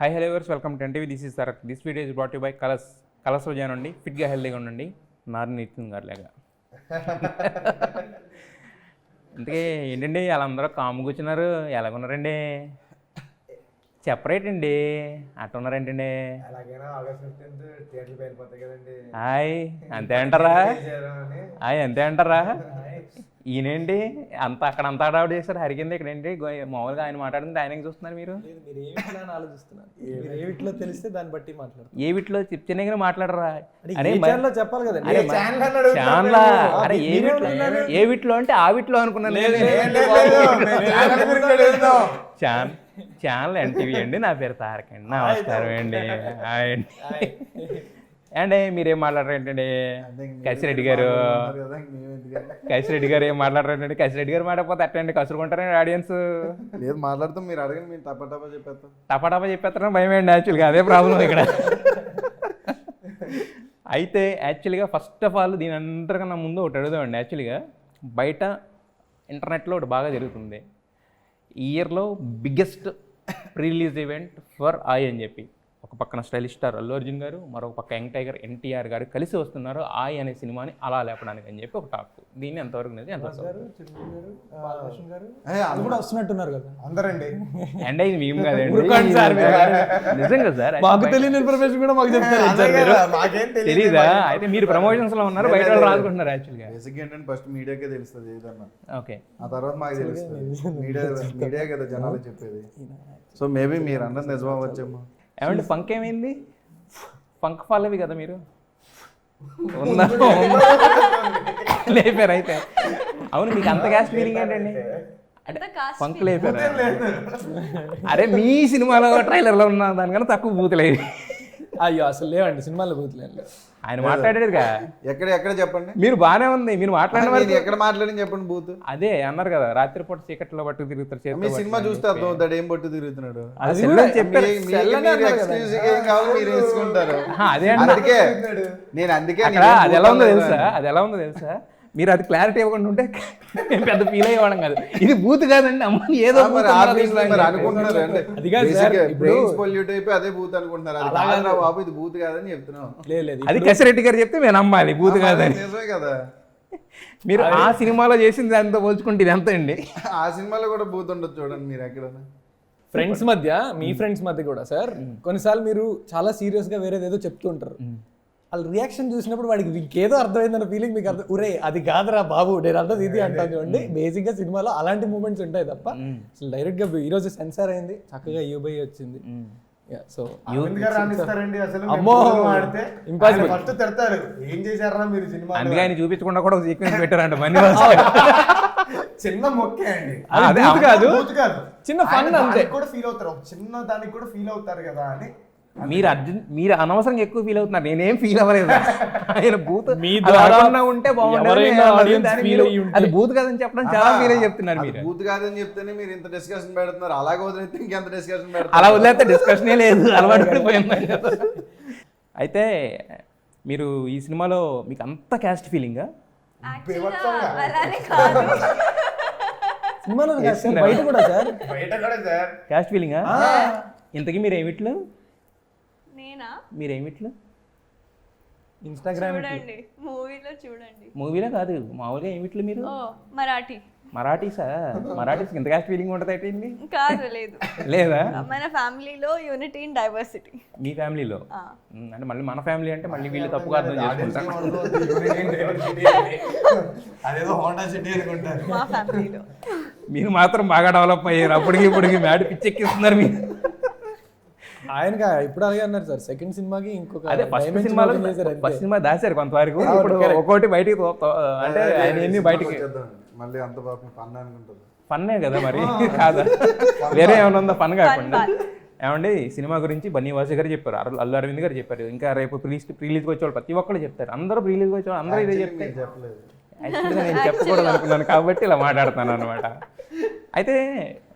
Hi, hello viewers, welcome to NTV. This is Tarak. This video is brought to you by Colors. Colors లో join అండి, ఫిట్గా హెల్తీగా ఉండండి, నారు నిత్యం గారులాగా. అందుకే ఏంటండి వాళ్ళందరూ కాము కూర్చున్నారు, ఎలాగున్నారండి? చెప్పరేటండి అట్ట ఉన్నారేంటండి? హాయ్ అంతే అంటారా? హాయ్ అంతే అంటారా? ఈయనేంటి అంత అక్కడ అంతా అడావిడ చేస్తారు, హరికింద ఇక్కడ ఏంటి మామూలుగా ఆయన మాట్లాడింది ఆయనకి చూస్తున్నారు మీరు? తెలిస్తే దాన్ని బట్టి మాట్లాడతారు. ఏ వీటిలో చెప్తేనే కానీ మాట్లాడరా? చెప్పాలి కదా ఛానల్. అరే ఏ వీటిలో అంటే ఆ వీటిలో అనుకున్నాను. ఛానల్ ఎన్టీవీ అండి, నా పేరు తారక్ అండి. నమస్కారం అండి. అండి మీరేం మాట్లాడరు ఏంటండి? కసిరెడ్డి గారు ఏం మాట్లాడరు ఏంటండి? కసిరెడ్డి గారు మాట్లాడకపోతే అట్టండి కసురుకుంటారండి ఆడియన్స్. లేదు మాట్లాడతాం, మీరు అడగండి, మేము టపాటపా చెప్పేస్తారని భయం అండి. యాక్చువల్గా అదే ప్రాబ్లం ఇక్కడ. అయితే యాక్చువల్గా ఫస్ట్ ఆఫ్ ఆల్ దీని అందరికన్నా ముందు ఒకటి అడుగుదామండి. యాక్చువల్గా బయట ఇంటర్నెట్లో ఒకటి బాగా జరుగుతుంది, ఇయర్లో biggest pre release event for ఆయ్ అని చెప్పి. ఒక పక్కన స్టైలిష్ స్టార్ అల్లు అర్జున్ గారు, మరొక పక్క యంగ్ టైగర్ ఎన్టీఆర్ గారు కలిసి వస్తున్నారు ఆయ్ అనే సినిమాని అలా లేపడానికి అని చెప్పి ఒక టాక్. దీన్ని ఎంతవరకు వస్తున్నట్టున్నారు కదా అందరండి. అండ్ ఇది మేము కదండి, నిజంగా సార్. మాకు తెలియని ఇన్ఫర్మేషన్ కూడా మాకు చెప్తారు, తెలీదా? అయితే మీరు ప్రమోషన్స్ లో ఉన్నారు, బయట వాళ్ళు రాసుకుంటున్నారు. యాక్చువల్గా ఏంటంటే ఫస్ట్ మీడియాకే తెలుస్తుంది ఏదన్నా, ఓకే, ఆ తర్వాత మాకు తెలుస్తుంది. మీడియా కదా జనాలు చెప్పేది. సో మేబీ మీరు అన్నది నిజమా వచ్చేమో. ఏమంటే ఫంక్ ఏమైంది? ఫంక్ ఫాలోవి కదా మీరు లేపారు. అయితే అవును, మీకు అంత క్యాస్ట్ ఫీలింగ్ ఏంటండి? అంటే ఫంక్ లేపారు. అరే మీ సినిమాలో ట్రైలర్లో ఉన్న దానికన్నా తక్కువ బూతులేదు. అయ్యో అసలు లేవండి సినిమాలో బూతులేదు. ఆయన మాట్లాడేదిగా ఎక్కడ చెప్పండి. మీరు బాగానే ఉంది, మీరు మాట్లాడిన ఎక్కడ మాట్లాడి చెప్పండి బూత్. అదే అన్నారు కదా, రాత్రిపూట చీకట్లో పట్టు తిరుగుతారు. మీ సినిమా చూస్తే అర్థం ఏం పట్టు తిరుగుతున్నాడు. అదే అది ఎలా ఉందో తెలుసా? మీరు అది క్లారిటీ ఇవ్వకుండా ఉంటే మేము పెద్ద ఫీల్ అయ్యేవాళ్ళం కాదు. ఇది బూత్ కాదండి అమ్మ, ఏదో అనుకుంటున్నారు. అదే బూత్ అనుకుంటున్నారు. బాబు ఇది బూత్ కాదని చెప్తున్నాం. అది కసిరెడ్డి గారు చెప్తే మేము నమ్మాలి బూత్ కాదని. నిజమే కదా. మీరు ఆ సినిమాలో చేసింది దాంతో పోల్చుకుంటే ఇది ఎంత అండి? ఆ సినిమాలో కూడా బూత్ ఉండదు చూడండి మీరు ఎక్కడ. ఫ్రెండ్స్ మధ్య, మీ ఫ్రెండ్స్ మధ్య కూడా సార్ కొన్నిసార్లు మీరు చాలా సీరియస్గా వేరేదేదో చెప్తూ ఉంటారు. వాళ్ళ రియాక్షన్ చూసినప్పుడు వాడికి ఇంకేదో అర్థమైందన్న ఫీలింగ్ మీకు అర్థం, ఉరే అది కాదురా బాబు నేను అర్థం ఇది అంటాను చూడండి. బేసిక్గా సినిమాలో అలాంటి మూమెంట్స్ ఉంటాయి తప్ప అసలు డైరెక్ట్గా ఈరోజు సెన్సార్ అయింది, చక్కగా యూబై వచ్చింది. సో అందుకే ఆయన చూపించకుండా కూడా సీక్వెన్స్ పెట్టారంట మనీ. చిన్న మొక్కే అండి, కాదు చిన్న ఫన్ అంతే. కూడా ఫీల్ అవుతారు, చిన్న దానికి కూడా ఫీల్ అవుతారు కదా అని. మీరు అనవసరంగా ఎక్కువ ఫీల్ అవుతున్నారు, నేనేం ఫీల్ అవ్వలేదు. ఆయన బూత్ మీ ద్వారా ఉంటే బాగుంటుంది, అది బూత్ కాదని చెప్పడం చాలా ఫీల్ అయ్యి చెప్తున్నారు. మీరు బూత్ కాదని చెప్తేనే మీరు ఇంత డిస్కషన్ పెడుతున్నారు. అలాగే వదిలేస్తే ఇంకెంత డిస్కషన్ పెడతారు. అలా వదిలేస్తే డిస్కషనే లేదు, అలవాటు పడిపోయింది. అయితే మీరు ఈ సినిమాలో మీకు అంత క్యాస్ట్ ఫీలింగా? సినిమాలో బయట కూడా సార్ క్యాస్ట్ ఫీలింగా? ఇంతకీ మీరు ఏమిట్లు? మీరేమిట్లు? ఇన్స్టాగ్రామ్ మూవీలో కాదు, మామూలుగా ఏమిట్లు మీరు? మరాఠీసా? మరాఠీస్ ఇంత క్యాస్ట్ ఫీలింగ్ ఉంటుంది అయితే కాదు? లేదు లేదా? మన ఫ్యామిలీలో యూనిటీ ఇన్ డైవర్సిటీ. మీ ఫ్యామిలీలో అంటే మళ్ళీ మన ఫ్యామిలీ అంటే మళ్ళీ వీళ్ళు తప్పుగా అర్థం చేసుకుంటారు. మా ఫ్యామిలీలో మీరు మాత్రం బాగా డెవలప్ అయ్యారు, అప్పటికి ఇప్పటికి మ్యాడ్ పిచ్చెక్కిస్తున్నారు మీరు. ఆయన ఇప్పుడు అలాగే అన్నారు సార్, సెకండ్ సినిమాకి ఇంకొక అదే ఫస్ట్ సినిమా దాచారు కొంతవరకు, ఇప్పుడు ఒక్కోటి బయటికి అంటే ఆయన ఎన్ని బయటికి మళ్ళీ అంత ఫన్ అనుకుంటుంది. ఫన్నే కదా మరి, కాదా? వేరే ఏమైనా ఉందా ఫన్ కాకుండా? ఏమండి సినిమా గురించి బన్నీవాసు గారు చెప్పారు, అల్లు అరవింద్ గారు చెప్పారు, ఇంకా రేపు రిలీజ్కి వచ్చేవాళ్ళు ప్రతి ఒక్కళ్ళు చెప్తారు. అందరూ రిలీజ్కి వచ్చేవాళ్ళు అందరూ ఇదే చెప్తారు. చెప్పలేదు, యాక్చువల్గా నేను చెప్పకూడదు అనుకున్నాను కాబట్టి ఇలా మాట్లాడుతాను అనమాట. అయితే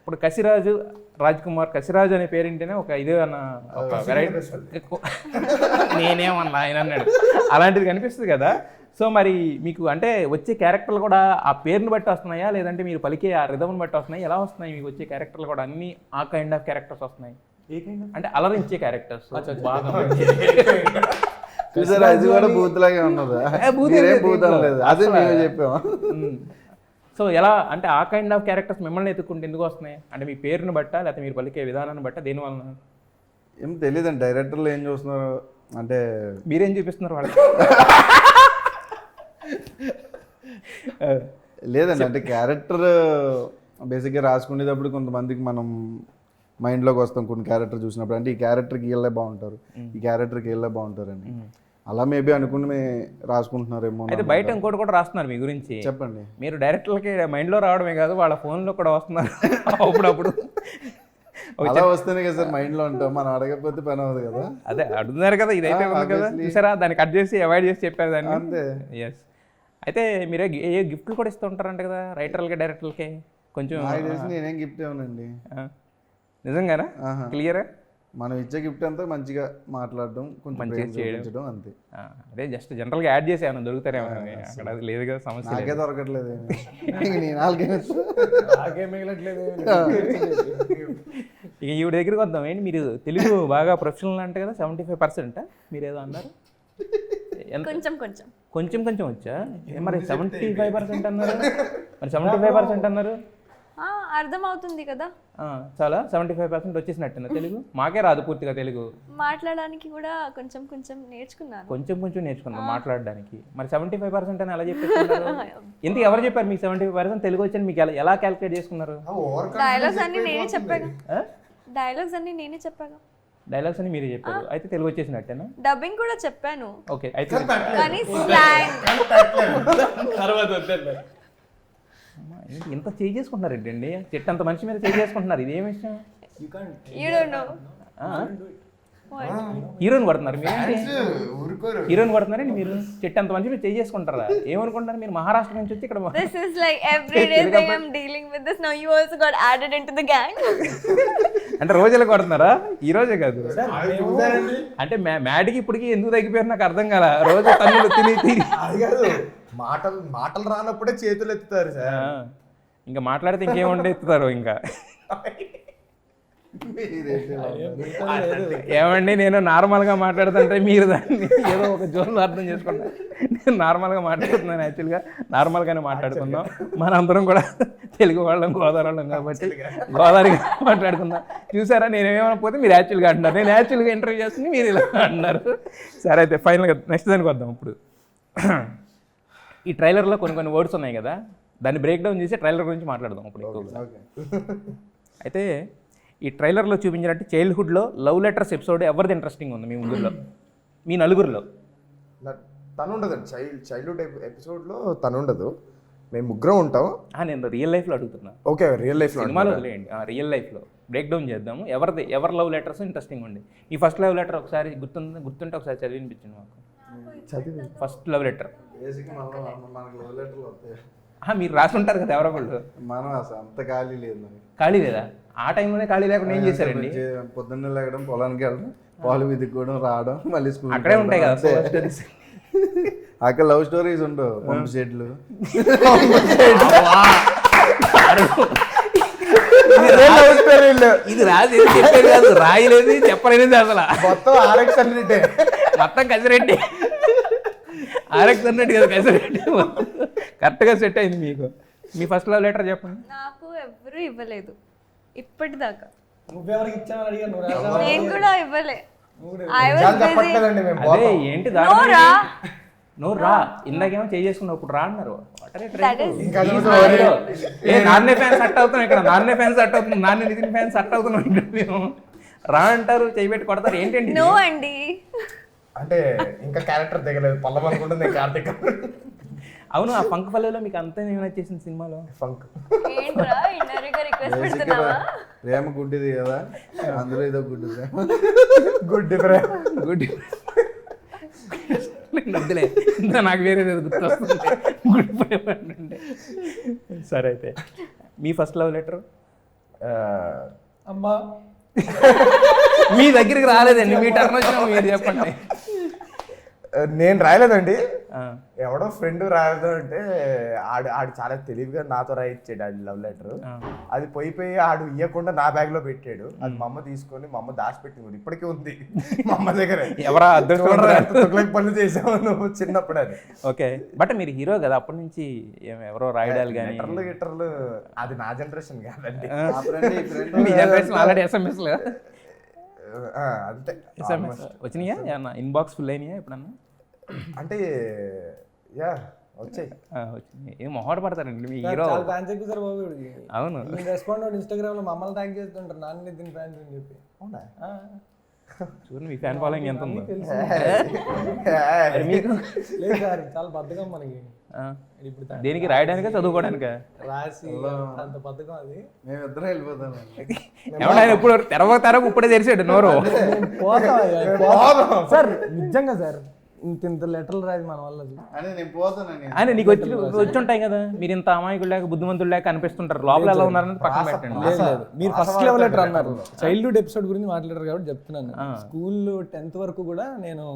ఇప్పుడు రాజ్ కుమార్ కసిరాజు అనే పేరింటేనే ఒక ఇదే అన్న ఒక వెరైటీ, నేనేమన్నా ఆయన అన్నాడు అలాంటిది కనిపిస్తుంది కదా. సో మరి మీకు అంటే వచ్చే క్యారెక్టర్లు కూడా ఆ పేరుని బట్టి వస్తున్నాయా, లేదంటే మీరు పలికే ఆ రిథమ్ని బట్టి వస్తున్నాయి? ఎలా వస్తున్నాయి మీకు వచ్చే క్యారెక్టర్లు కూడా? అన్ని ఆ కైండ్ ఆఫ్ క్యారెక్టర్స్ వస్తున్నాయి? అంటే అలరించే క్యారెక్టర్స్ బాగా చూసారా అది కూడా బూత్ లాగే ఉన్నదా? మీరేం బూత్ అనలేదు, అదే మేము చెప్పాము. సో ఎలా అంటే ఆ కైండ్ ఆఫ్ క్యారెక్టర్స్ మిమ్మల్ని ఎత్తుకుంటే ఎందుకు వస్తున్నాయి? అంటే మీ పేరుని బట్టా లేకపోతే మీరు పలికే విధానాన్ని బట్టా దేని వలన? ఏం తెలియదండి, డైరెక్టర్లు ఏం చూస్తున్నారు అంటే. మీరేం చూపిస్తున్నారు వాళ్ళకి? లేదండి, అంటే క్యారెక్టర్ బేసిక్గా రాసుకునేటప్పుడు కొంతమందికి మనం మైండ్లోకి వస్తాం కొన్ని క్యారెక్టర్ చూసినప్పుడు, అంటే ఈ క్యారెక్టర్కి వీళ్ళే బాగుంటారు, ఈ క్యారెక్టర్కి వీళ్ళే బాగుంటారు అని. అలా మేబీ అనుకుని రాసుకుంటున్నారేమో. అయితే బయట ఇంకోటి కూడా రాస్తున్నారు మీ గురించి. చెప్పండి. మీరు డైరెక్టర్లకి మైండ్లో రావడమే కాదు, వాళ్ళ ఫోన్లో కూడా వస్తున్నారు అప్పుడప్పుడు. అలా వస్తేనే కదా సార్ మైండ్లో ఉంటాం, మనం అడగకపోతే పని అవ్వదు కదా. అదే అడుగుతున్నారు కదా, ఇదైతే ఉంది కదా, చూసారా దాన్ని కట్ చేసి అవాయిడ్ చేసి చెప్పారు దాన్ని. అంతే. ఎస్. అయితే మీరే ఏ గిఫ్ట్లు కూడా ఇస్తూ ఉంటారంట కదా రైటర్లకి డైరెక్టర్లకి కొంచెం? నాకు తెలిసి నేనేం గిఫ్ట్ ఇవ్వనండి. నిజంగానా? క్లియరా? మనం ఇచ్చే గిఫ్ట్ అంతా మంచిగా మాట్లాడడం, కొంచెం ప్రేమ చూపించడం అంతే. అదే జస్ట్ జనరల్గా యాడ్ చేసి ఏమైనా దొరుకుతారేమో అక్కడ, అది లేదు కదా సమస్య. నాకే దొరకట్లేదు నేను నాలుగే మిగలట్లేదు. ఇక ఈవిడ దగ్గరికి వద్దాం. ఏంటి మీరు తెలుగు బాగా ప్రొఫెషనల్ అంట కదా, 75% మీరు ఏదో అన్నారు? కొంచెం కొంచెం కొంచెం కొంచెం వచ్చా? మరి 75% అన్నారు, మరి 75% అన్నారు. అర్థమవుతుంది కదా. చాలా 75% వచ్చేసినట్టు తెలుగు. మాకే రాదు పూర్తిగా తెలుగు మాట్లాడడానికి కూడా కొంచెం కొంచెం నేర్చుకున్నాను. కొంచెం కొంచెం నేర్చుకున్నాను మాట్లాడడానికి. మరి 75% అని ఎలా చెప్పేస్తున్నారు? ఎందుకు ఎవరు చెప్పారు మీకు 75% తెలుగు వచ్చని? మీకు ఎలా క్యాలిక్యులేట్ చేసుకున్నారు? డైలాగ్స్ అన్ని నేనే చెప్పాను. డైలాగ్స్ అన్ని నేనే చెప్పాను. డైలాగ్స్ అని మీరే చెప్పారు, అయితే తెలుగు వచ్చేసినట్టేనా? డబ్బింగ్ కూడా చెప్పాను. ఓకే, అయితే కానీ స్లాంగ్ ఇంత చేంజ్ చేసుకుంటున్నారు ఏంటండి? చెట్టు అంత మనిషి మీద చేంజ్ చేసుకుంటున్నారు, ఇదేం విషయం? You don't know. హీరోయిన్ కొడుతున్నారు మీరు? హీరోయిన్ కొడుతున్నారండి మీరు? చెట్టు అంత మనిషి మీద చేంజ్ చేసుకుంటారా? ఏమనుకుంటారు మీరు? మహారాష్ట్ర నుంచి వచ్చి ఇక్కడ This is like every day thing I'm dealing with this. Now you also got added into the gang. అంటే రోజులు కొడుతున్నారా? ఈ రోజే కాదు అంటే మ్యాడ్కి ఇప్పటికి ఎందుకు తగ్గిపోయారు నాకు అర్థం కాల. రోజు తన్నులు తిని అది కాదు, మాటలు రానప్పుడే చేతులు ఎత్తుతారు సార్. ఇంకా మాట్లాడితే ఇంకేముండే ఎత్తుతారు. ఇంకా ఏమండి, నేను నార్మల్గా మాట్లాడుతుంటే మీరు దాన్ని ఏదో ఒక జోన్లో అర్థం చేసుకుంటా. నేను నార్మల్గా మాట్లాడుతున్నాను, యాక్చువల్గా నార్మల్గానే మాట్లాడుకుందాం. మనందరం కూడా తెలుగు వాళ్ళం, గోదావరి వాళ్ళం కాబట్టి గోదావరిగా మాట్లాడుకుందాం. చూసారా, నేను ఏమైనా పోతే మీరు యాక్చువల్గా అంటున్నారు, నేను యాక్చువల్గా ఇంటర్వ్యూ చేస్తుంది, మీరు ఇలా అంటున్నారు. సరే, అయితే ఫైనల్గా నెక్స్ట్ దానికి వద్దాం. ఇప్పుడు ఈ ట్రైలర్లో కొన్ని వర్డ్స్ ఉన్నాయి కదా, దాన్ని బ్రేక్ డౌన్ చేసి ట్రైలర్ గురించి మాట్లాడదాం ఇప్పుడు ఎక్కువగా. అయితే ఈ ట్రైలర్లో చూపించినట్టు చైల్డ్హుడ్లో లవ్ లెటర్స్ ఎపిసోడ్ ఎవరిది ఇంట్రెస్టింగ్ ఉంది మీ ముగ్గురులో, మీ నలుగురిలో? తను ఉండదు, చైల్డ్హుడ్ ఎపిసోడ్లో తను ఉండదు, మేము ముగ్గురం ఉంటాం. నేను రియల్ లైఫ్లో అడుగుతున్నా. ఓకే, రియల్ లైఫ్లో సినిమాలో వదిలేయండి, రియల్ లైఫ్లో బ్రేక్ డౌన్ చేద్దాము. ఎవరి లవ్ లెటర్స్ ఇంట్రెస్టింగ్ ఉంది? ఈ ఫస్ట్ లవ్ లెటర్ ఒకసారి గుర్తుంటే ఒకసారి చదివి వినిపించింది మాకు. ఫస్ట్ లవ్ లెటర్ మీరు రాసి ఉంటారు కదా ఎవరో వాళ్ళు. మనం అసలు అంత ఖాళీ లేదు, ఖాళీ లేదా? ఆ టైంలోనే ఖాళీ లేకుండా ఏం చేశారండి? పొద్దున్నే లేకడం, పొలానికి వెళ్ళడం, పాలు విదుక్కోవడం, రావడం, మళ్ళీ స్కూల్ అక్కడే ఉంటాయి కదా స్టోరీస్. అక్కడ లవ్ స్టోరీస్ ఉండవు, పంపు సెట్లు. ఇది రాసి చెప్పేది కాదు, రాయలేదు, చెప్పలేదు, అసలు మొత్తం RX అన్నిటే, మొత్తం కసిరెడ్డి. RX అన్నట్టు కదా కసిరెడ్డి. కరెక్ట్గా సెట్ అయింది మీకు. మీ ఫస్ట్ లవ్ లెటర్ చెప్పండి. నాకు ఎవరు ఇవ్వలేదు ఇప్పటిదాకా. నువ్వెవరికి ఇచ్చావని అడిగాను, నేను కూడా ఇవ్వలే. I was busy. చెప్పట్లేదండి మేము. అదే ఏంటి నువ్వు రా, ఇందాకేమో చేసుకున్నావు, ఇప్పుడు రా అన్నారు. నాన్నే ఫ్యాన్స్ సెట్ అవుతున్నాం ఇక్కడ, నాన్నే ఫ్యాన్స్ సెట్ అవుతుంది, నాన్నే నితిన్ ఫ్యాన్స్ సెట్ అవుతున్నాం ఇక్కడ. మేము రా అంటారు, చేయి పెట్టి కొడతారు, ఏంటండి? నో అండి, అంటే ఇంకా క్యారెక్టర్ దిగలేదు, పల్లవ అనుకుంటుంది కార్తిక్. అవును, ఆ ఫంక్ ఫల్లో మీకు అంతా ఏమైనా వచ్చేసింది సినిమాలో? ఫంక్ ఏంట్రా ఇండైరెక్ట్గా రిక్వెస్ట్ పెడుతున్నావా? ప్రేమ గుడ్డిది కదా, అందులో ఏదో గుడ్డి ప్రేమ. గుడ్ డిఫరెంట్, గుడ్ వద్దులే, ఇంకా నాకు వేరేది గుర్తు వస్తుంది గుడ్ ప్రేమ అంటే. సరే, అయితే మీ ఫస్ట్ లవ్ లెటర్? అమ్మా మీ దగ్గరికి రాలేదండి, మీ టర్న్ వచ్చినా మీరు చెప్పండి. నేను రాయలేదండి, ఆ, ఎవడో ఫ్రెండ్ రాయదు అంటే ఆడు చాలా తెలివిగా నాతో రాయించాడు ఆడి లవ్ లెటర్. అది పోయి ఆడు ఇవ్వకుండా నా బ్యాగ్ లో పెట్టాడు. అది మా అమ్మ తీసుకొని మా అమ్మ దాచిపెట్టింది, ఇప్పటికీ ఉంది మా అమ్మ దగ్గర. ఎవరా అదృష్టం పనులు చేసావు నువ్వు చిన్నప్పుడు అని. ఓకే, బట్ మీరు హీరో కదా అప్పటి నుంచి ఎవరో రాయడాలు కానీ గిటర్లు అది నా జనరేషన్ కాదండి. మీ జనరేషన్ ఆల్రెడీ ఎస్ఎంఎస్లు అంతే ఎస్ఎంఎస్ వచ్చినాయా ఏమన్నా ఇన్బాక్స్ ఫుల్ అయినాయా ఎప్పుడన్నా? అంటే యా వచ్చాయి. వచ్చినాయి. ఏం మొహాట పడతారండి మీ హీరో? చాలా ఫ్యాన్స్ ఎక్కువ సార్ బాబు వీడికి. అవును, నేను రెస్పాండ్ అవుట్ ఇన్స్టాగ్రామ్ లో మమ్మల్ని ట్యాగ్ చేస్తుంటారు, నాన్న దీని ఫ్యాన్స్ అని చెప్పి. అవునా? చూడండి మీ ఫ్యాన్ ఫాలోయింగ్ ఎంత ఉందో. తెలుసు. మీకు లేదు సార్, చాలా బద్ధకం మనకి. ఆ, ఇప్పుడు దేనికి రాయడానికా చదువుకోవడానికా? రాసి అంత బద్ధకం అది. మేమిద్దరం వెళ్ళిపోతాను. ఏమన్నా ఆయన ఇప్పుడు తెరవ ఇప్పుడే తెరిచాడు నోరు. సార్ నిజంగా సార్ ఇంత లెటర్లు రాదు మన వల్ల. అని నేను పోతానని ఆయన నీకు వచ్చి ఉంటాయి కదా, మీరు ఇంత అమాయకుడు లేక బుద్ధిమంతుడు లేక అనిపిస్తుంటారు, లోపల ఎలా ఉన్నారని పక్కన పెట్టండి. లేదు లేదు, మీరు ఫస్ట్ లెవెల్ లెటర్ అన్నారు, చైల్డ్హుడ్ ఎపిసోడ్ గురించి మాట్లాడారు కాబట్టి చెప్తున్నాను. స్కూల్ 10th వరకు కూడా నేను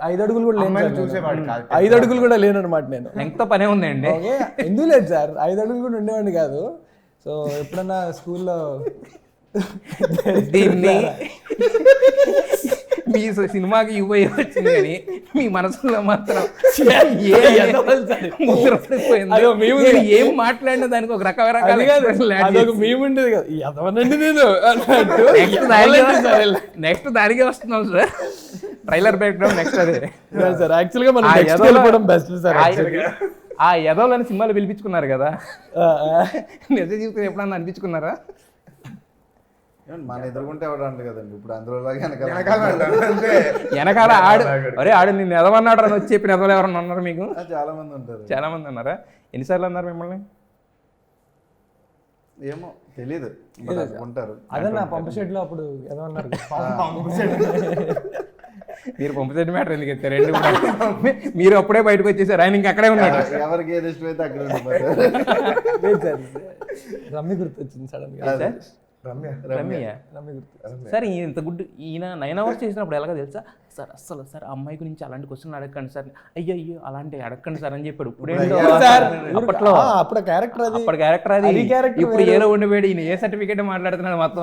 5 అడుగులు కూడా లేను, చూసేవాడు కాదు. 5 అడుగులు కూడా లేను అనమాట నేను. లెంగ్త్తో పనే ఉందండి. ఓకే, ఎందుకు లేదు సార్, 5 అడుగులు కూడా ఉండేవాడిని కాదు. సో ఎప్పుడన్నా స్కూల్లో దీన్ని మీ సినిమాకి యూఐ వచ్చింది కానీ మీ మనసులో మాత్రం ముద్రపడిపోయింది. ఏం మాట్లాడినా దానికి ఒక రకమైన మేము ఉండేది కదా, ఎదవనండి నేను. నెక్స్ట్ దానికే వస్తున్నాం సార్, ట్రైలర్ బ్యాక్గ్రౌండ్ నెక్స్ట్ అదే సార్. యాక్చువల్గా మనం నెక్స్ట్ వెళ్ళిపోవడం బెస్ట్ సార్. ఆ ఎదవలని సినిమాలు పిలిపించుకున్నారు కదా, నిజ జీవితం ఎప్పుడన్నా అనిపించుకున్నారా? మన ఎదుర్కొంటే ఎవరు అంట కదండి, ఇప్పుడు అందులో వెనకాల ఆడు నిన్ను ఎదవన్నాడు అని వచ్చి చెప్పిన ఎదవలు ఎవరన్నా ఉన్నారు మీకు? చాలా మంది ఉంటారు. చాలా మంది ఉన్నారా? ఎన్నిసార్లు అన్నారు మిమ్మల్ని? ఏమో తెలీదు, ఉంటారు. అదే నా పంపు షెడ్ లో అప్పుడు ఏదో అన్నారు. మీరు పంపుతుంది మ్యాటర్ ఎందుకు ఎత్తారు? రెండు కూడా మీరు అప్పుడే బయటకు వచ్చేసారు, ఆయన ఇంకా అక్కడే ఉన్నాడు. ఎవరికి ఏది ఇష్టమైతే అక్కడ ఉండిపోతారు. రమ్మి గుర్తొచ్చింది సడన్ గా. రమ్య సార్, ఇంత గుడ్ ఈయన 9 hours చేసినప్పుడు ఎలాగో తెలుసా సార్, అస్సలు సార్ అమ్మాయి గురించి అలాంటి క్వశ్చన్ అడగండి సార్, అయ్యో అలాంటి అడగండి సార్ అని చెప్పాడు. అప్పట్లో అప్పుడు క్యారెక్టర్ అది, అప్పటి క్యారెక్టర్ అది, ఇప్పుడు ఏలో ఉండిపోయాడు. ఈయన ఏ సర్టిఫికేట్ మాట్లాడుతున్నాడు మొత్తం.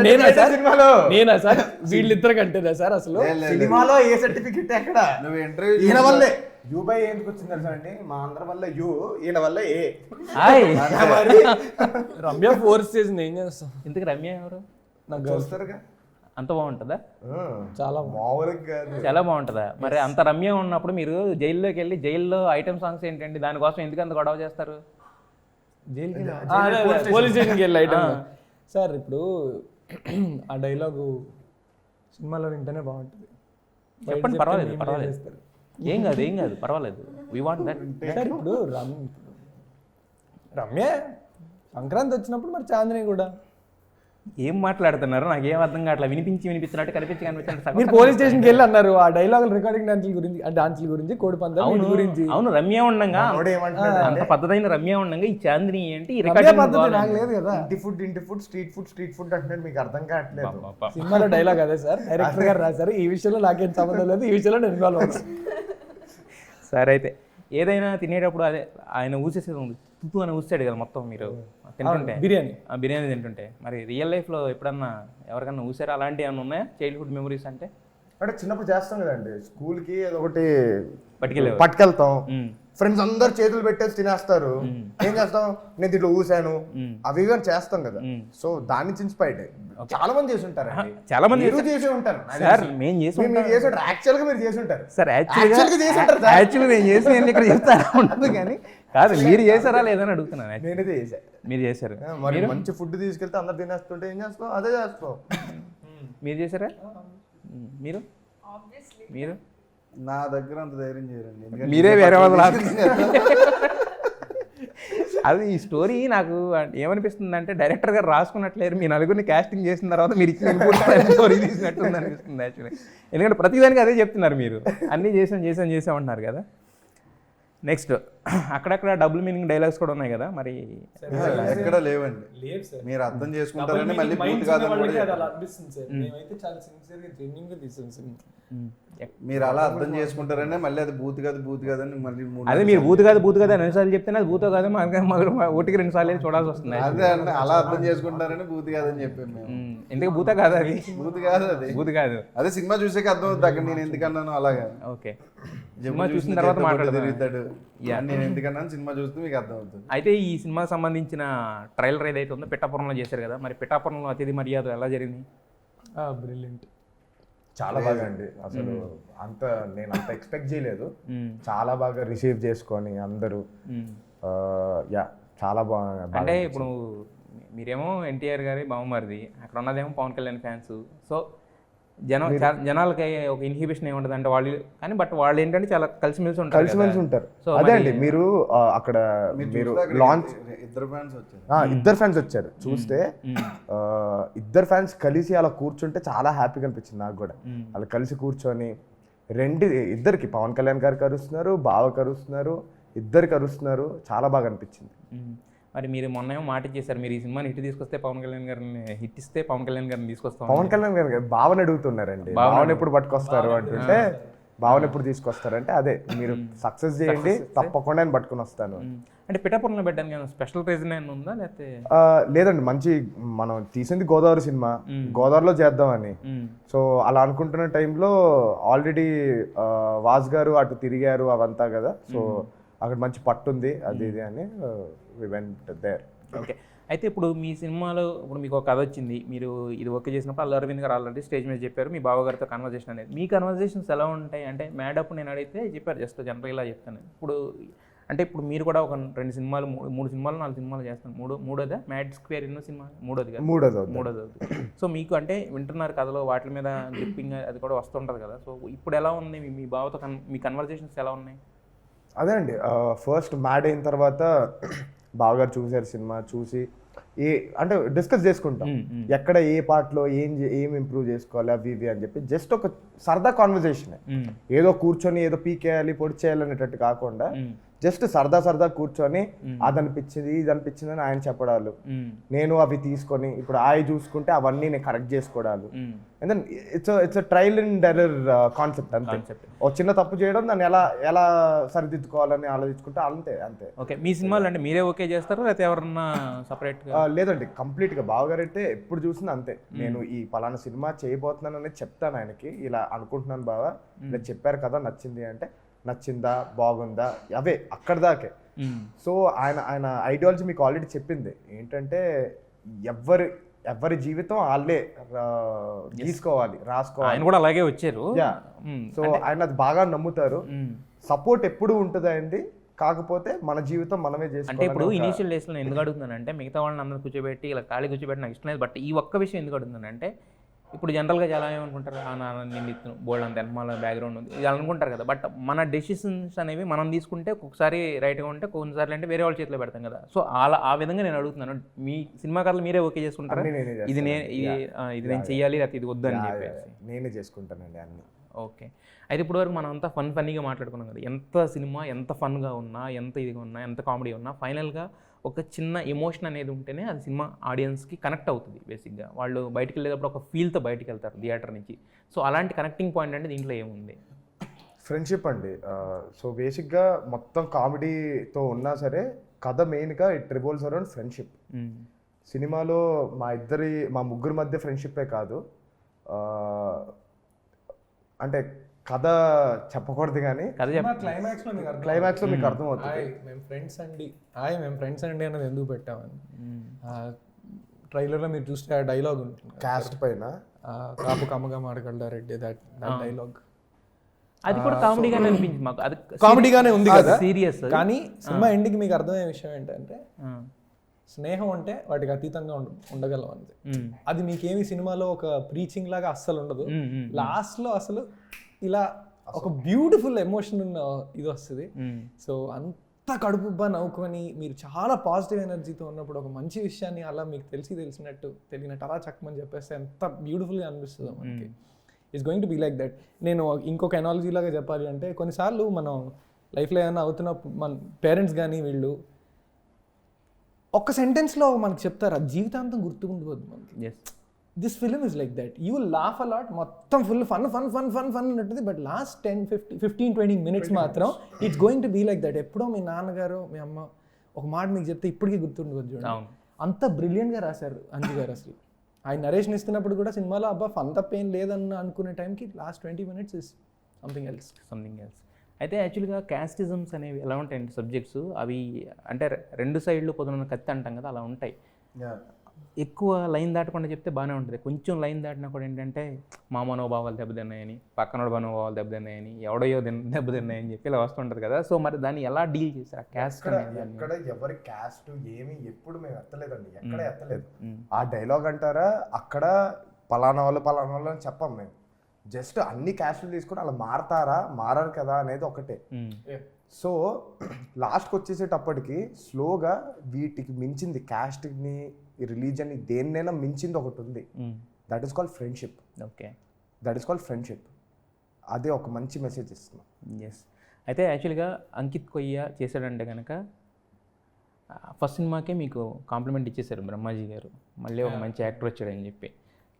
నేనా సార్ వీళ్ళిద్దరు కంటేనా సార్ అసలు సినిమాలో ఏ సర్టిఫికెట్ ఎక్కడ? నువ్వు ఇంటర్వ్యూ ఈయన వల్లే యూ బై ఎందుకు వచ్చింది తెలుసా అండి, మా అందరి వల్ల యూ, ఈయన వల్ల ఏ. రమ్య ఫోర్స్ చేసింది, ఏం చేస్తాం. ఇంతకు రమ్య ఎవరు? నాకు చూస్తారుగా, అంత బాగుంటుందా? చాలా మామూలుగా కాదు, చాలా బాగుంటుందా? మరి అంత రమ్య ఉన్నప్పుడు మీరు జైల్లోకి వెళ్ళి జైల్లో ఐటమ్ సాంగ్స్ ఏంటండి, దానికోసం ఎందుకు అంత గొడవ చేస్తారు? పోలీస్ స్టేషన్కి వెళ్ళి ఐటమ్ సార్. ఇప్పుడు ఆ డైలాగు సినిమాలో వింటేనే బాగుంటుంది. చెప్పండి, పర్వాలేదు ఏం కాదు పర్వాలేదు. We want that. సార్ ఇప్పుడు రమ్య సంక్రాంతి వచ్చినప్పుడు మరి చాందిని కూడా ఏం మాట్లాడుతున్నారు నాకేం అర్థం కావట్లేదు. వినిపించినట్టు కనిపించినట్టు మీరు పోలీస్ స్టేషన్కి వెళ్ళి అన్నారు ఆ డైలాగ్ రికార్డింగ్ డాన్సుల గురించి కోడి పందాల గురించి. అవును, రమ్య ఉండగా అంత పద్ధతైన రమ్య ఉండగా ఈ చాందిని ఏంటి నాకు లేదు కదా. ఇంటి ఫుడ్ స్ట్రీట్ ఫుడ్ అంటే మీకు అర్థం కావట్లేదు. సినిమాలో డైలాగ్ అదే సార్, డైరెక్టర్ గారు రాశారు. ఈ విషయంలో నాకేం సంబంధం లేదు, ఈ విషయంలో నేను ఇన్వాల్వ్ అవుతాను. సరే అయితే ఏదైనా తినేటప్పుడు అదే ఆయన ఊసేసేది ఉంది, తుతు అని ఊసాడు కదా మొత్తం మీరు తింటుంటే, బిర్యానీ తింటుంటే. మరి రియల్ లైఫ్లో ఎప్పుడన్నా ఎవరికన్నా ఊసారా? అలాంటివి ఏమైనా ఉన్నాయా చైల్డ్హుడ్ మెమరీస్? అంటే చిన్నప్పుడు చేస్తాం కదండి, స్కూల్కి ఒకటి పట్టుకెళ్తాం, ఫ్రెండ్స్ అందరు చేతులు పెట్టేసి తినేస్తారు. ఏం చేస్తాం, నేను దీంట్లో ఊసాను అవి కానీ చేస్తాం కదా. సో దాని నుంచి ఇన్స్పైర్డ్ చాలా మంది చేసి ఉంటారు, చాలా మంది చేసి ఉంటారు. సార్ మేము చేసి యాక్చువల్ గా మీరు చేసి ఉంటారు సార్, యాక్చువల్గా నేను చేసి ఇక్కడ చెప్తారా ఉండదు కానీ కాదు, మీరు చేశారా లేదని అడుగుతున్నాను. నేనైతే చేశా, మీరు చేశారు. మరి మంచి ఫుడ్ తీసుకెళ్తే అందరు తినేస్తుంటే ఏం చేస్తాం, అదే చేస్తాం. మీరు చేశారా? మీరు నా దగ్గర అంత ధైర్యం చేయరండి, మీరే వేరే వాళ్ళు. అది ఈ స్టోరీ నాకు ఏమనిపిస్తుంది అంటే డైరెక్టర్ గారు రాసుకున్నట్లేరు, మీ నలుగురిని కాస్టింగ్ చేసిన తర్వాత మీరు ఇచ్చిన స్టోరీ తీసినట్టుంది అనిపిస్తుంది యాక్చువల్లీ. ఎందుకంటే ప్రతిదానికి అదే చెప్తున్నారు మీరు, అన్నీ చేసాం అంటున్నారు కదా. నెక్స్ట్ అక్కడక్కడ డబుల్ మీనింగ్ డైలాగ్స్ కూడా ఉన్నాయి కదా మరి. ఎక్కడ లేవండి, లేదు సార్. మీరు అర్థం చేసుకుంటారని మళ్ళీ పూర్తి కాదని కూడా చెప్పారు. అనిపిస్తుంది సార్. మేమైతే చాలా సిన్సియర్గా జెన్యున్గా తీసాం సినిమా. మీరు అలా అర్థం చేసుకుంటారనే మళ్ళీ అది బూత్ కాదని మళ్ళీ అదే మీరు బూత్ కాదు అని రెండుసార్లు చెప్తే అది బూతో కాదు ఒకటికి 2 సార్లు చూడాల్సి వస్తుంది. అదే అంటే అలా అర్థం చేసుకుంటారని బూత్ కాదని చెప్పాను మేము. ఎందుకు బూత కాదు అది, బూత్ కాదు అది, బూత్ కాదు. అదే సినిమా చూసాక అర్థం అవుతుంది అక్కడ నేను ఎందుకన్నాను అలాగా. ఓకే, సినిమా చూసిన తర్వాత తిరుగుతాడు నేను ఎందుకన్నాను సినిమా చూస్తే మీకు అర్థం అవుతుంది. అయితే ఈ సినిమాకి సంబంధించిన ట్రైలర్ ఏదైతే ఉందో పిఠాపురంలో చేశారు కదా, మరి పిఠాపురంలో అతిథి మర్యాద ఎలా జరిగింది? బ్రిలియంట్, చాలా బాగా అండి. అసలు నేను అంత ఎక్స్పెక్ట్ చేయలేదు. చాలా బాగా రిసీవ్ చేసుకొని అందరూ యా చాలా బాగా. అంటే ఇప్పుడు మీరేమో ఎన్టీఆర్ గారి బావమరిది, అక్కడ ఉన్నదేమో పవన్ కళ్యాణ్ ఫ్యాన్స్. సో జనాలకి ఒక ఇన్హిబిషన్ ఏముంటుంది అంటే వాళ్ళు, కానీ బట్ వాళ్ళు ఏంటంటే చాలా కలిసిమెలిసి ఉంటారు. అదే అండి, మీరు అక్కడ మీరు లాంచ్ ఇద్దరు ఫ్యాన్స్ వచ్చారు చూస్తే, ఇద్దరు ఫ్యాన్స్ కలిసి అలా కూర్చుంటే చాలా హ్యాపీగా అనిపించింది నాకు కూడా. అలా కలిసి కూర్చొని ఇద్దరికి పవన్ కళ్యాణ్ గారు కరుస్తున్నారు, బావ కరుస్తున్నారు, ఇద్దరు కరుస్తున్నారు, చాలా బాగా అనిపించింది. మరి మీరు మొన్న ఏమో మాట ఇచ్చేసారు, మీరు ఈ సినిమాని హిట్ తీసుకొస్తే పవన్ కళ్యాణ్ గారిని హిట్ ఇస్తే పవన్ కళ్యాణ్ గారిని తీసుకొస్తాం. పవన్ కళ్యాణ్ గారు భావన అడుగుతున్నారండి, భావన ఎప్పుడు పట్టుకొస్తారు అంటుంటే, భావన ఎప్పుడు తీసుకొస్తారంటే అదే మీరు సక్సెస్ చేయండి తప్పకుండా నేను పట్టుకుని వస్తాను. అంటే పిఠాపురంలో పెట్టడానికి స్పెషల్ రీజన్ ఏమైనా ఉందా లేకపోతే? లేదండి, మంచి మనం తీసింది గోదావరి సినిమా, గోదావరిలో చేద్దామని. సో అలా అనుకుంటున్న టైంలో ఆల్రెడీ వాస్ గారు అటు తిరిగారు అవంతా కదా, సో అక్కడ మంచి పట్టుంది అది ఇది అని వి వెంట్ దేర్. ఓకే, అయితే ఇప్పుడు మీ సినిమాలో ఇప్పుడు మీకు ఒక కథ వచ్చింది, మీరు ఇది ఓకే చేసినప్పుడు అల్లు అరవింద్ గారు ఆల్రెడీ స్టేజ్ మీద చెప్పారు మీ బావగారితో కన్వర్జేషన్ అనేది. మీ కన్వర్జేషన్స్ ఎలా ఉంటాయి అంటే మేడప్ నేను అడిగితే చెప్పారు జస్ట్ జనరల్ ఇలా చెప్తాను. ఇప్పుడు అంటే ఇప్పుడు మీరు కూడా ఒక 2 సినిమాలు 3 సినిమాలు 4 సినిమాలు చేస్తాను, మూడోదా మ్యాడ్ స్క్వేర్ ఎన్నో సినిమా? మూడోది. సో మీకు అంటే వింటున్నారు కథలో వాటి మీద గ్రిప్పింగ్ అది కూడా వస్తుంటుంది కదా, సో ఇప్పుడు ఎలా ఉంది మీ బావతో మీ కన్వర్జేషన్స్ ఎలా ఉన్నాయి? అదే అండి, ఫస్ట్ మ్యాడ్ అయిన తర్వాత బాగా చూసారు సినిమా, చూసి అంటే డిస్కస్ చేసుకుంటాం ఎక్కడ ఏ పార్ట్లో ఏం ఇంప్రూవ్ చేసుకోవాలి అవి ఇవి అని చెప్పి జస్ట్ ఒక సరదా కాన్వర్జేషన్. ఏదో కూర్చొని ఏదో పీకేయాలి పొడి చేయాలి అనేటట్టు కాకుండా జస్ట్ సరదా కూర్చొని అది అనిపించింది ఇది అనిపించింది అని ఆయన చెప్పడాలు, నేను అవి తీసుకొని ఇప్పుడు చూసుకుంటే అవన్నీ నేను కరెక్ట్ చేసుకోవడాలు. And then it's trial and error concept అంతే. ఒక చిన్న తప్పు చేయడం దాన్ని ఎలా సరిదిద్దుకోవాలని ఆలోచించుకుంటే అంతే. ఓకే, మీ సినిమాలు అంటే మీరే ఓకే చేస్తారా లేకపోతే ఎవరన్నా సపరేట్గా? లేదండి, కంప్లీట్గా బావగారు అయితే ఎప్పుడు చూసినా అంతే. నేను ఈ పలానా సినిమా చేయబోతున్నాను అనేది చెప్తాను ఆయనకి, ఇలా అనుకుంటున్నాను బావ, ఇలా చెప్పారు కదా నచ్చింది అంటే నచ్చిందా బాగుందా అవే అక్కడ దాకే. సో ఆయన ఐడియాలజీ మీకు ఆల్రెడీ చెప్పింది ఏంటంటే ఎవరి జీవితం వాళ్ళే గీసుకోవాలి, రాసుకోవాలి. ఆయన కూడా అలాగే వచ్చారు. సో ఆయన అది బాగా నమ్ముతారు. సపోర్ట్ ఎప్పుడు ఉంటుంది అయింది, కాకపోతే మన జీవితం మనమే చేసుకోవాలి. అంటే ఇప్పుడు ఇనీషియల్ డేస్లో ఎందుకు అడుగుతున్నానంటే మిగతా వాళ్ళని అందరూ కూర్చోబెట్టి ఇలా ఖాళీ కూర్చోబెట్టి నాకు ఇష్టం లేదు, బట్ ఈ ఒక్క విషయం ఎందుకు అడుగుతున్నానంటే ఇప్పుడు జనరల్గా చాలా ఏమనుకుంటారు, నేను ఇస్తున్నాను బోల్డ్ అంత ఎనమాల బ్యాక్గ్రౌండ్ ఉంది ఇది అనుకుంటారు కదా, బట్ మన డెసిషన్స్ అనేవి మనం తీసుకుంటే ఒక్కొక్కసారి రైట్గా ఉంటే కొన్నిసార్లు అంటే వేరే వాళ్ళ చేతిలో పెడతాం కదా. సో ఆ విధంగా నేను అడుగుతున్నాను, మీ సినిమా కథలు మీరే ఓకే చేసుకుంటారా? ఇది నేను చెయ్యాలి లేకపోతే ఇది వద్దు అని చెప్పేసి నేనే చేసుకుంటానండి అన్ని. ఓకే, అయితే ఇప్పుడు వరకు మనం అంతా ఫన్నీగా మాట్లాడుకున్నాం కదా, ఎంత సినిమా ఎంత ఫన్గా ఉన్నా ఎంత ఇదిగా ఉన్నా ఎంత కామెడీ ఉన్నా ఫైనల్గా ఒక చిన్న ఎమోషన్ అనేది ఉంటేనే అది సినిమా ఆడియన్స్కి కనెక్ట్ అవుతుంది. బేసిక్గా వాళ్ళు బయటికి వెళ్ళేటప్పుడు ఒక ఫీల్తో బయటికి వెళ్తారు థియేటర్ నుంచి. సో అలాంటి కనెక్టింగ్ పాయింట్ అంటే దీంట్లో ఏముంది? ఫ్రెండ్షిప్ అండి. సో బేసిక్గా మొత్తం కామెడీతో ఉన్నా సరే కథ మెయిన్గా ఇట్ రివాల్వ్స్ అరౌండ్ ఫ్రెండ్షిప్. సినిమాలో మా ముగ్గురు మధ్య ఫ్రెండ్షిప్పే కాదు, అంటే కథ చెప్పకూడదు కానీ క్లైమాక్స్లో మీకు అర్థమవుతుంది మేము ఫ్రెండ్స్ అండి అన్నది ఎందుకు పెట్టామని. ట్రైలర్లో మీరు చూస్తే ఆ డైలాగ్ ఉంటుంది క్యాస్ట్ పైన, కాపు కమ్మగా మాడగలడా రెడ్డి, దట్ డైలాగ్ అది కూడా కామెడీగానే అనిపించింది మాకు. అది కామెడీగానే ఉంది కదా, సీరియస్. కానీ సినిమా ఎండ్కి మీకు అర్థమయ్యే విషయం ఏంటంటే స్నేహం అంటే వాటికి అతీతంగా ఉండగలం అంతే. అది మీకేమి సినిమాలో ఒక ప్రీచింగ్ లాగా అస్సలు ఉండదు. లాస్ట్లో అసలు ఇలా ఒక బ్యూటిఫుల్ ఎమోషన్ ఉన్న ఇది వస్తుంది. సో అంత కడుపుబ్బా నవ్వుకొని మీరు చాలా పాజిటివ్ ఎనర్జీతో ఉన్నప్పుడు ఒక మంచి విషయాన్ని అలా మీకు తెలిసినట్టు అలా చక్కమని చెప్పేస్తే ఎంత బ్యూటిఫుల్గా అనిపిస్తుందో మనకి. It's going to be like that. నేను ఇంకొక ఎనాలజీ లాగా చెప్పాలి అంటే కొన్నిసార్లు మనం లైఫ్లో ఏమైనా అవుతున్నప్పుడు మన పేరెంట్స్ కానీ వీళ్ళు ఒక్క సెంటెన్స్లో మనకు చెప్తారు, అది జీవితాంతం గుర్తుకుండిపోద్ది మనకి. Yes this film is like that. You laugh a lot, మొత్తం full fun fun fun fun fun ఉంటుంది, బట్ లాస్ట్ 10-15-20 minutes మాత్రం it's going to be like that. ఎప్పుడో మీ నాన్నగారు మీ అమ్మ ఒక మాట మీకు చెప్తే ఇప్పటికీ గుర్తుండిపోద్ది చూడండి. అవును. అంత బ్రిలియంట్గా రాశారు అంజు గారు అసలు. ఆయన నరేషన్ ఇస్తున్నప్పుడు కూడా సినిమాలో అబ్బా ఫన్ తప్పేం లేదన్న అనుకునే టైంకి last 20 minutes is something else. అయితే యాక్చువల్గా క్యాస్టిజమ్స్ అనేవి ఎలా ఉంటాయండి సబ్జెక్ట్స్, అవి అంటే రెండు సైడ్లు పొద్దున్న కత్తి అంటాం కదా, అలా ఉంటాయి. ఎక్కువ లైన్ దాటకుండా చెప్తే బాగానే ఉంటుంది, కొంచెం లైన్ దాటినా కూడా ఏంటంటే మా మనోభావాలు దెబ్బతిన్నాయని, పక్కనోడు మనోభావాలు దెబ్బతిన్నాయని, ఎవడో దెబ్బతిన్నాయని చెప్పి ఇలా వస్తుంటుంది కదా. సో మరి దాన్ని ఎలా డీల్ చేశారు? క్యాస్ట్ ఎక్కడ ఎవరి క్యాస్ట్ ఏమి ఎప్పుడు మేము ఎత్తలేదండి, ఎక్కడ ఎత్తలేదు. ఆ డైలాగ్ అంటారా, అక్కడ పలానా వాళ్ళు అని చెప్పాం మేము. జస్ట్ అన్ని క్యాస్టులు తీసుకుని అలా మారారు కదా అనేది ఒకటే. సో లాస్ట్కి వచ్చేసేటప్పటికి స్లోగా వీటికి మించింది, క్యాస్ట్ని రిలీజన్ని దేన్నైనా మించింది ఒకటి ఉంది. That is called friendship. Okay, that is called friendship. అదే ఒక మంచి మెసేజ్ ఇస్తున్నాం. ఎస్. అయితే యాక్చువల్గా అంకిత్ కొయ్య చేశాడంటే కనుక ఫస్ట్ సినిమాకే మీకు కాంప్లిమెంట్ ఇచ్చేశారు బ్రహ్మాజీ గారు, మళ్ళీ ఒక మంచి యాక్టర్ వచ్చాడని చెప్పి.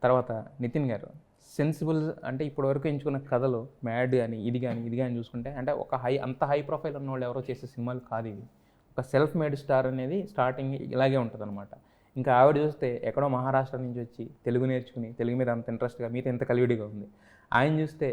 తర్వాత నితిన్ గారు సెన్సిబుల్, అంటే ఇప్పటి వరకు ఎంచుకున్న కథలు మ్యాడ్ కానీ ఇది కానీ చూసుకుంటే అంటే ఒక అంత హై ప్రొఫైల్ ఉన్న వాళ్ళు ఎవరో చేసే సినిమాలు కాదు ఇవి. ఒక సెల్ఫ్ మేడ్ స్టార్ అనేది స్టార్టింగ్ ఇలాగే ఉంటుంది అనమాట. ఇంకా ఆవిడ చూస్తే ఎక్కడో మహారాష్ట్ర నుంచి వచ్చి తెలుగు నేర్చుకుని తెలుగు మీద అంత ఇంట్రెస్ట్గా మీతో ఎంత కలివిడిగా ఉంది. ఆయన చూస్తే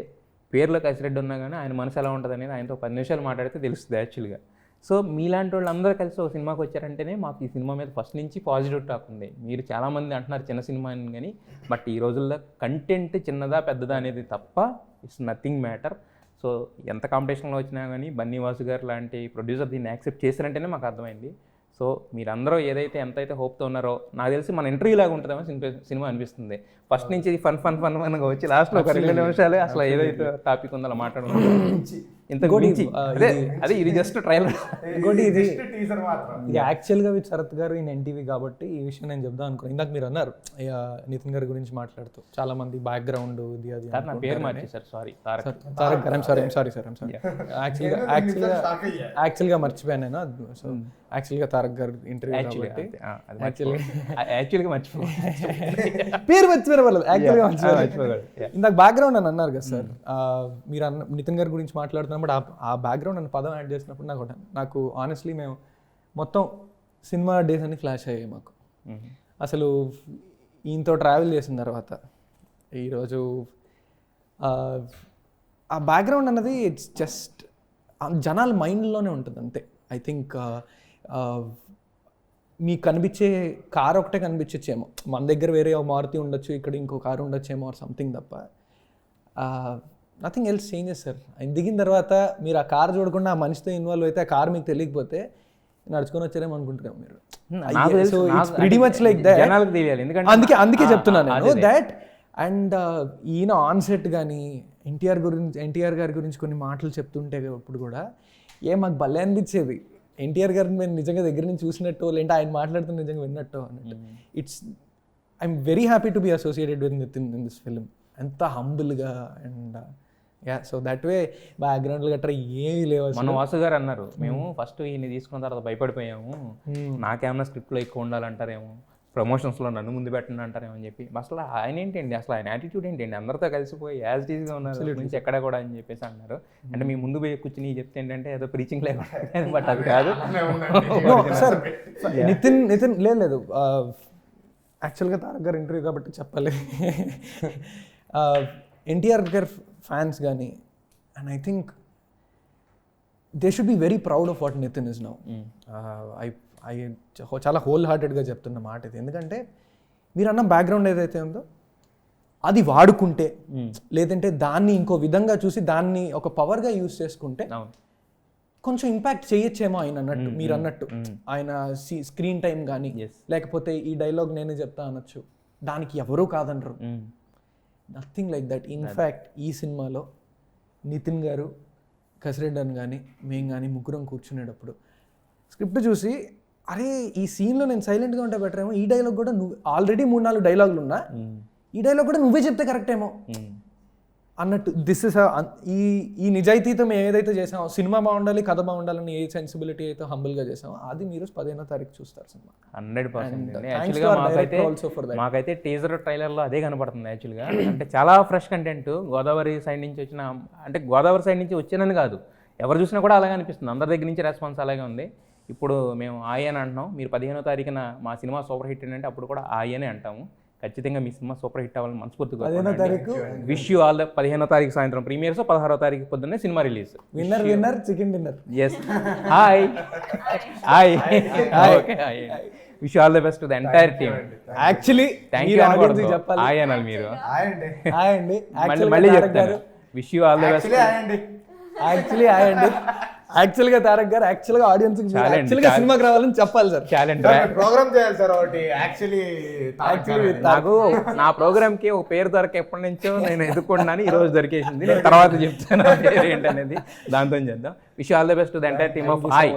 పేరులో కసిరెడ్డి ఉన్నా కానీ ఆయన మనసు ఎలా ఉంటుంది అనేది ఆయనతో 10 నిమిషాలు మాట్లాడితే తెలుస్తుంది యాక్చువల్గా. సో మీలాంటి వాళ్ళు అందరూ కలిసి ఒక సినిమాకి వచ్చారంటేనే మాకు ఈ సినిమా మీద ఫస్ట్ నుంచి పాజిటివ్ టాక్ ఉంది. మీరు చాలామంది అంటున్నారు చిన్న సినిమా అని కానీ, బట్ ఈ రోజుల్లో కంటెంట్ చిన్నదా పెద్దదా అనేది తప్ప ఇట్స్ నథింగ్ మ్యాటర్. సో ఎంత కాంపిటీషన్లో వచ్చినా కానీ బన్నీవాసు గారు లాంటి ప్రొడ్యూసర్ దీన్ని యాక్సెప్ట్ చేశారంటేనే మాకు అర్థమైంది. సో మీరందరూ ఏదైతే ఎంతైతే హోప్తో ఉన్నారో, నాకు తెలిసి మన ఇంటర్వ్యూ లాగా ఉంటుందేమో సినిమా అనిపిస్తుంది. ఫస్ట్ నుంచి ఫన్గా వచ్చి లాస్ట్లో ఒక 2 నిమిషాలు అసలు ఏదైతే టాపిక్ ఉందో అలా మాట్లాడుకుంటాం. ఇంత గురించి అదే ఇది జస్ట్ ట్రైలర్. ఇంకోటి ఇది యాక్చువల్గా విత్ శరత్ గారు ఈయన ఎన్టీవీ కాబట్టి ఈ విషయం నేను చెప్దాం అనుకున్నాను. ఇందాక మీరు అన్నారు నితిన్ గారి గురించి మాట్లాడుతూ చాలా మంది బ్యాక్గ్రౌండ్ ఇది అది. నా పేరు మార్చేశారు, సారీ తారక్ గారు. సారీ యాక్చువల్గా మర్చిపోయాను నేను. సో యాక్చువల్గా తారక్ గారు ఇంటర్వ్యూ కాబట్టి యాక్చువల్గా మర్చిపోయాను, పేరు మర్చిపోయారు వాళ్ళు. యాక్చువల్గా మర్చిపోయారు. ఇందాక బ్యాక్గ్రౌండ్ అని అన్నారు కదా సార్, మీరు నితిన్ గారి గురించి మాట్లాడుతున్నప్పుడు ఆ బ్యాక్గ్రౌండ్ అని పదం యాడ్ చేసినప్పుడు నాకు ఆనెస్ట్లీ మేము మొత్తం సినిమా డేస్ అన్ని ఫ్లాష్ అయ్యాయి మాకు. అసలు ఈయనతో ట్రావెల్ చేసిన తర్వాత ఈరోజు ఆ బ్యాక్గ్రౌండ్ అన్నది ఇట్స్ జస్ట్ జనాల మైండ్లోనే ఉంటుంది అంతే. ఐ థింక్ మీకు కనిపించే కార్ ఒకటే కనిపించచ్చేమో, మన దగ్గర వేరే మారుతి ఉండొచ్చు, ఇక్కడ ఇంకో కారు ఉండొచ్చేమో ఆర్ సంథింగ్ తప్ప నథింగ్ ఎల్స్ చేంజెస్ సార్. ఆయన దిగిన తర్వాత మీరు ఆ కార్ చూడకుండా ఆ మనిషితో ఇన్వాల్వ్ అయితే ఆ కార్ మీకు తెలియకపోతే నడుచుకొని వచ్చారేమో అనుకుంటున్నాం మీరు. So it's pretty much like that. అందుకే చెప్తున్నాను నేను దట్. అండ్ ఈయన ఆన్ సెట్ కానీ ఎన్టీఆర్ గారి గురించి కొన్ని మాటలు చెప్తుంటే అప్పుడు కూడా మాకు భలే అనిపించేది. ఎన్టీఆర్ గారిని మేము నిజంగా దగ్గర నుంచి చూసినట్టు, లేదంటే ఆయన మాట్లాడుతూ నిజంగా విన్నట్టు అన్నట్టు. I'm very happy to be associated with Nitin in this film. ఎంత హంబుల్గా అండ్ సో దట్ వే బ్యాక్గ్రౌండ్లు గట్రా ఏమీ లేవు. మన వాసు గారు అన్నారు, మేము ఫస్ట్ ఈయన్ని తీసుకున్న తర్వాత భయపడిపోయాము, నాకేమన్నా స్క్రిప్ట్లో ఎక్కువ ఉండాలంటారేమో, ప్రమోషన్స్లో నన్ను ముందు పెట్టండి అంటారేమో అని చెప్పి. అసలు ఆయన ఏంటండి, అసలు ఆయన యాటిట్యూడ్ ఏంటండి, అందరితో కలిసిపోయి యాజ్ ఈజ్గా ఉన్నారు నుంచి ఎక్కడ కూడా అని చెప్పేసి అన్నారు. అంటే మీ ముందు పోయి కూర్చుని చెప్తే ఏంటంటే ఏదో ప్రీచింగ్ లేకుండా, బట్ అది కాదు సార్. నితిన్ లేదు యాక్చువల్గా తారక్ గారు ఇంటర్వ్యూ కాబట్టి చెప్పాలి. ఎన్టీఆర్ గారు ఫ్యాన్స్ కానీ, and I think they should be very proud of what Nitin is now. I చాలా హోల్ హార్టెడ్గా చెప్తున్న మాట ఇది. ఎందుకంటే మీరు అన్న బ్యాక్గ్రౌండ్ ఏదైతే ఉందో అది వాడుకుంటే, లేదంటే దాన్ని ఇంకో విధంగా చూసి దాన్ని ఒక పవర్గా యూజ్ చేసుకుంటే కొంచెం ఇంపాక్ట్ చేయొచ్చేమో ఆయన అన్నట్టు, మీరు అన్నట్టు. ఆయన స్క్రీన్ టైం కానీ, లేకపోతే ఈ డైలాగ్ నేనే చెప్తా అనొచ్చు, దానికి ఎవరూ కాదనరు. Nothing like that. ఇన్ఫ్యాక్ట్ ఈ సినిమాలో నితిన్ గారు, కసిరెడ్డి కానీ, మేము కానీ ముగ్గురం కూర్చునేటప్పుడు స్క్రిప్ట్ చూసి, అరే ఈ సీన్లో నేను సైలెంట్గా ఉంటే బెటర్ ఏమో, ఈ డైలాగ్ కూడా నువ్వు ఆల్రెడీ 3-4 డైలాగులు ఉన్నా, ఈ డైలాగ్ కూడా నువ్వే చెప్తే కరెక్ట్ ఏమో. అన్నట్టు దిస్ ఇస్ ఈ నిజాయితీతో మేము ఏదైతే చేసామో సినిమా బాగుండాలి, కథ బాగుండాలని ఏ సెన్సిబిలిటీ అయితే హంబుల్గా చేసామో అది మీరు 15వ తారీఖు చూస్తారు సినిమా. 100%. thanks యాక్చువల్గా to our director also for that. మాకైతే టీజర్ ట్రైలర్లో అదే కనపడుతుంది యాక్చువల్గా. అంటే చాలా ఫ్రెష్ కంటెంట్, గోదావరి సైడ్ నుంచి వచ్చిన, అంటే గోదావరి సైడ్ నుంచి వచ్చినని కాదు, ఎవరు చూసినా కూడా అలాగే అనిపిస్తుంది. అందరి దగ్గర నుంచి రెస్పాన్స్ అలాగే ఉంది. ఇప్పుడు మేము ఆయనే అంటున్నాం, మీరు 15వ తారీఖున మా సినిమా సూపర్ హిట్ అంటే అప్పుడు కూడా ఆయనే అంటాము. ఖచ్చితంగా మీ సినిమా సూపర్ హిట్ అవ్వాలని మనస్ఫూర్తిగా 15వ తారీఖు విష్ యూ ఆల్. 15వ తారీఖు సాయంత్రం ప్రీమియర్స్, 16వ తారీఖు పొద్దున్నే cinema release. Winner chicken dinner. Yes, hi hi okay, wish all the best to the entire team. Actually thank you అనకూడదు, హాయ్ అనాలి మీరు. హాయ్ అండి. మళ్ళీ చెప్తాను, wish you all the best. యాక్చువల్గా తారక్ గారు యాక్చువల్గా ఆడియన్స్ యాక్చువల్గా సినిమాకి రావాలని చెప్పాలి సార్. ఛాలెంజ్ ప్రోగ్రామ్ చేయాలి సార్ ఒకటి. యాక్చువల్లీ నాకు నా ప్రోగ్రామ్కి ఒక పేరు దొరక ఎప్పటి నుంచో నేను ఎదుర్కొన్నాను, ఈ రోజు దొరికేసింది. నేను తర్వాత చెప్తాను ఆ పేరు ఏంటనేది, దాంతో చేద్దాం. Wish all the best to the entire team of I.